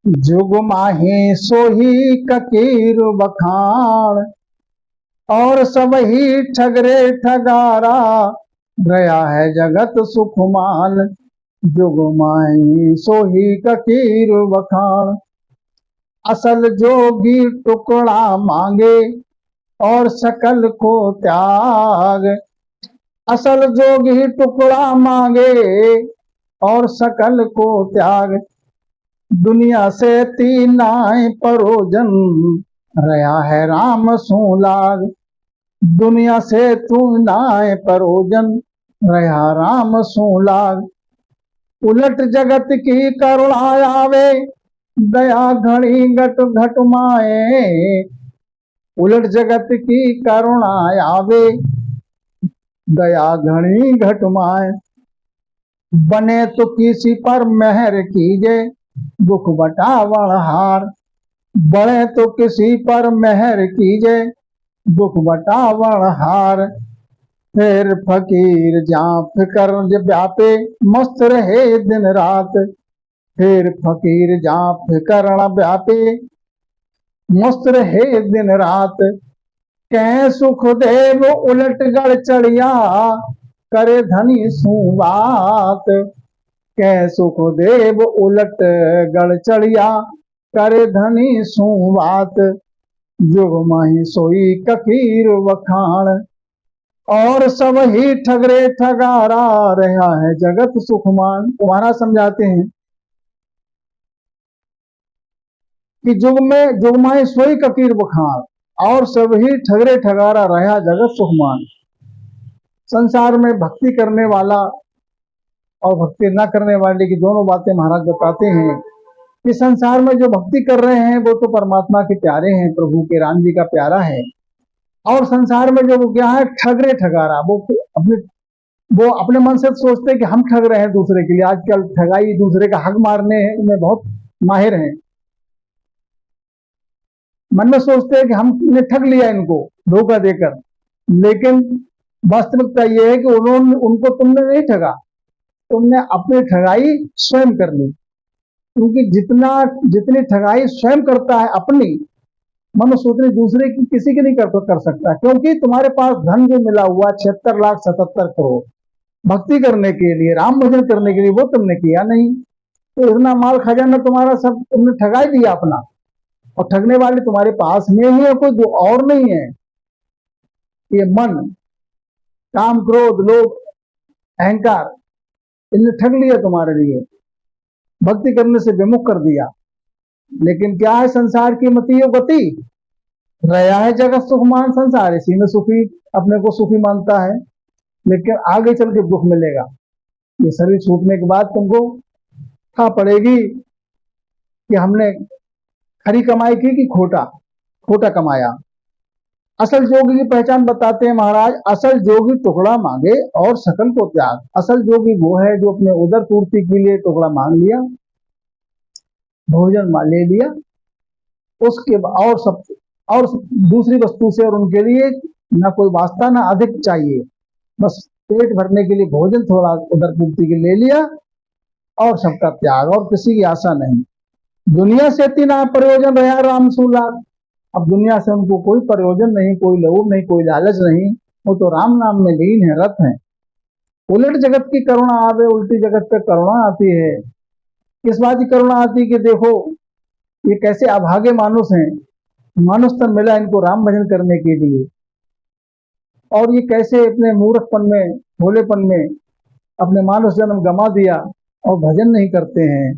जुग माही सोही ककीर बखान, और सब ही ठगरे ठगारा, गया है जगत सुखमान। जुग माही सोही ककीर बखान, असल जोगी टुकड़ा मांगे और सकल को त्याग। असल जोगी टुकड़ा मांगे और सकल को त्याग, दुनिया से तीनाए परोजन, रहा है राम सूलाग। दुनिया से तू नाए परोजन, रहा राम सूलाग। उलट जगत की करुणा आवे, दया घड़ी घट घट माए। उलट जगत की करुणा आवे, दया घड़ी घट माए। बने तो किसी पर मेहर कीजे, दुख बटावण हार। बड़े तो किसी पर मेहर कीजे, दुख बटावण हार। फिर फकीर जहाँ फिकर व्यापे, मस्त रहे दिन रात। फिर फकीर जहाँ फिकर व्यापे, मस्त रहे दिन रात। कह सुखदेव उलट गढ़ चढ़िया, करे धनी सुबात। कह सुखदेव उलट गढ़ चढ़िया, करे धनी सुबात। जुग माही सोई ककीर वखाण, और सब ही ठगरे ठगारा, रहा है जगत सुखमान। तुम्हारा समझाते हैं कि जुग माही सोई ककीर वखाण, और सब ही ठगरे ठगारा, रहा जगत सुखमान। संसार में भक्ति करने वाला और भक्ति न करने वाले की दोनों बातें महाराज बताते हैं कि संसार में जो भक्ति कर रहे हैं वो तो परमात्मा के प्यारे हैं, प्रभु के राम जी का प्यारा है। और संसार में जो क्या है, ठगरे ठगारा, वो अपने मन से सोचते हैं कि हम ठग रहे हैं दूसरे के लिए। आजकल ठगाई, दूसरे का हक मारने में बहुत माहिर हैं। मन में सोचते हैं कि हमने ठग लिया इनको धोखा देकर, लेकिन वास्तविकता यह है कि उनको तुमने नहीं ठगा, तुमने अपनी ठगाई स्वयं कर ली। क्योंकि जितनी ठगाई स्वयं करता है अपनी, मनुष्य उतनी दूसरे की किसी की नहीं कर सकता। क्योंकि तुम्हारे पास धन जो मिला हुआ 76,77 करोड़ भक्ति करने के लिए, राम भजन करने के लिए, वो तुमने किया नहीं। तो इतना माल खजाना तुम्हारा सब तुमने ठगाई दिया अपना, और ठगने वाले तुम्हारे पास में ही है, कोई और नहीं है। ये मन, काम, क्रोध, लोभ, अहंकार, इनने ठग लिया तुम्हारे लिए, भक्ति करने से विमुख कर दिया। लेकिन क्या है संसार की मति गति, रहा है जगत सुखमान। संसार इसी में सुखी, अपने को सुखी मानता है, लेकिन आगे चल के दुख मिलेगा। ये शरीर छूटने के बाद तुमको था पड़ेगी कि हमने खरी कमाई की कि खोटा कमाया। असल जोगी की पहचान बताते हैं महाराज, असल जोगी टुकड़ा मांगे और सकल को त्याग। असल जोगी वो है जो अपने उदर पूर्ति के लिए टुकड़ा मांग लिया, भोजन ले लिया, उसके और दूसरी वस्तु से और उनके लिए ना कोई वास्ता ना अधिक चाहिए, बस पेट भरने के लिए भोजन थोड़ा उदर पूर्ति के ले लिया, और सबका त्याग, और किसी की आशा नहीं। दुनिया से तीना प्रयोजन रहा राम सूलाग। अब दुनिया से उनको कोई प्रयोजन नहीं, कोई लोभ नहीं, कोई लालच नहीं, वो तो राम नाम में लीन है, रत है। उलट जगत की करुणा आवे, उल्टी जगत पे करुणा आती है। किस बात की करुणा आती है कि देखो ये कैसे अभागे मानुष हैं, मानुष तन मिला इनको राम भजन करने के लिए, और ये कैसे अपने मूर्खपन में, भोलेपन में अपने मानुष जन्म गंवा दिया और भजन नहीं करते हैं।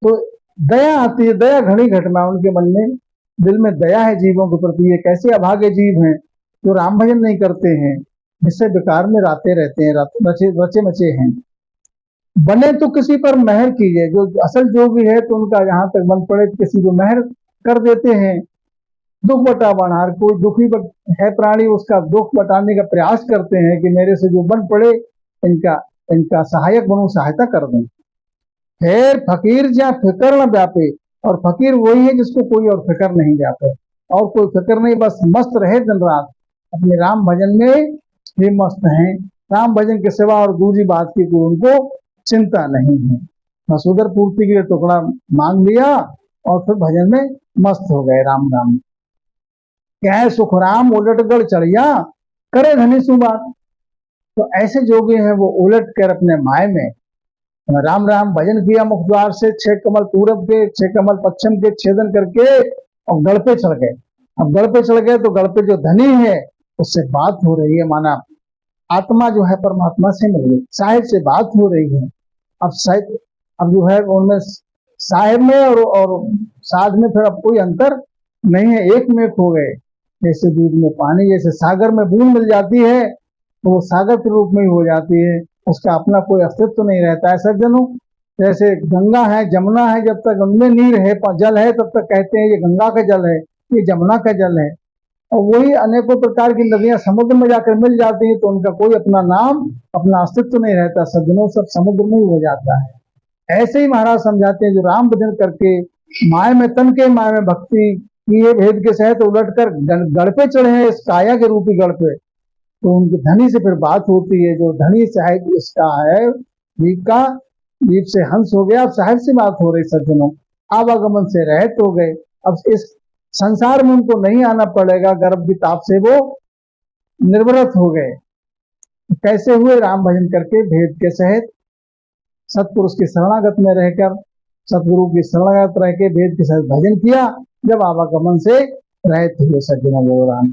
तो दया आती है, दया घड़ी घटना उनके मन में, दिल में दया है जीवों के प्रति। ये कैसे अभागे जीव हैं जो राम भजन नहीं करते हैं, जिससे बेकार में राते रहते हैं, रचे मचे हैं। बने तो किसी पर मेहर कीजिए। जो असल जोगी है तो उनका जहां तक मन पड़े तो किसी को मेहर कर देते हैं। दुख बटा बनहार, कोई दुखी है प्राणी, उसका दुख बटाने का प्रयास करते हैं कि मेरे से जो बन पड़े इनका सहायक बनूं, सहायता कर दूं। फिर फकीर जहाँ फिकर न व्यापे, और फकीर वही है जिसको कोई और फिक्र नहीं व्यापे, और कोई फिक्र नहीं, बस मस्त रहे दिन रात अपने राम भजन में ही मस्त हैं। राम भजन के सिवा और दूसरी बात की कोई उनको चिंता नहीं है। बस उदर पूर्ति के लिए टुकड़ा मांग लिया और फिर भजन में मस्त हो गए। राम राम कह सुख राम उलटगढ़ चढ़िया, करे धनी सुबात। तो ऐसे जोगी हैं वो उलट कर अपने माय में राम राम भजन किया, मुखद्वार से 6 कमल पूरब के 6 कमल पश्चिम के छेदन करके और गढ़ पे चढ़ गए। अब गढ़ पे चढ़ गए तो गढ़ पे जो धनी है उससे बात हो रही है, माना आत्मा जो है परमात्मा से मिल गई, साहिब से बात हो रही है। अब साहिब अब जो है उनमें साहिब में और साध में फिर अब कोई अंतर नहीं है, एक में एक हो गए। जैसे दूध में पानी, जैसे सागर में बूंद मिल जाती है तो वो सागर के रूप में ही हो जाती है, उसका अपना कोई अस्तित्व नहीं रहता है। सज्जनों, जैसे गंगा है जमुना है, जब तक उनमें नीर है जल है तब तक कहते हैं ये गंगा का जल है, ये जमुना का जल है। और वही अनेकों प्रकार की नदियां समुद्र में जाकर मिल जाती हैं तो उनका कोई अपना नाम अपना अस्तित्व नहीं रहता। सज्जनों, सब समुद्र में ही हो जाता है। ऐसे ही महाराज समझाते हैं जो राम भजन करके माय में तन के माय में भक्ति किए भेद के सहित उलट कर गढ़ पे चढ़े हैं, इस काया के रूपी गढ़ पे, तो उनके धनी से फिर बात होती है। जो धनी साहिब इसका है द्वीप का, द्वीप से हंस हो गया, अब साहिब से बात हो रही। सज्जनों, आवागमन से रहत हो गए, अब इस संसार में उनको नहीं आना पड़ेगा, गर्भ की ताप से वो निर्वृत हो गए। कैसे हुए? राम भजन करके भेद के सहित सतपुरुष की शरणागत में रहकर, सतगुरु की शरणागत रह के भेद के सहित भजन किया, जब आवागमन से रहत हुए। सज्जनों, वो राम